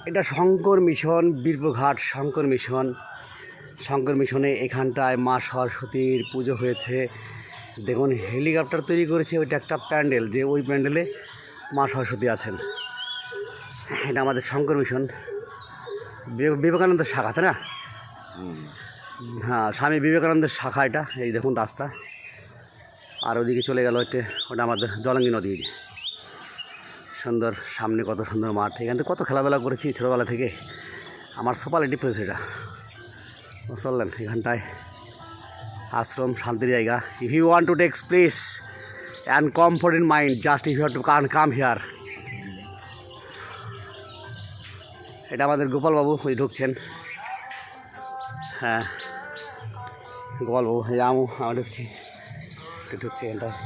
এটা শঙ্কর মিশন, বীরপুরঘাট শঙ্কর মিশনে এখানটায় মা সরস্বতীর পুজো হয়েছে। দেখুন হেলিকপ্টার তৈরি করেছে, ওইটা একটা প্যান্ডেল, যে ওই প্যান্ডেলে মা সরস্বতী আছেন। এটা আমাদের শঙ্কর মিশন, বিবেকানন্দের শাখা, তাই না? হ্যাঁ, স্বামী বিবেকানন্দের শাখা এটা। এই দেখুন রাস্তা, আর ওদিকে চলে গেল ওটা আমাদের জলঙ্গি নদী। সুন্দর, সামনে কত সুন্দর মাঠ, এখান থেকে কত খেলাধুলা করেছি ছোটোবেলা থেকে। আমার সুপারলেটিভ প্লেস এটা, বুঝলেন? এখানটায় আশ্রম, শান্তির জায়গা। If you want to take place and comfort in mind, just if you have to come here. এটা আমাদের গোপালবাবু, ওই ঢুকছেন। হ্যাঁ, গোপালবাবু, এই আমি ঢুকছি, ঢুকছি এখানটায়।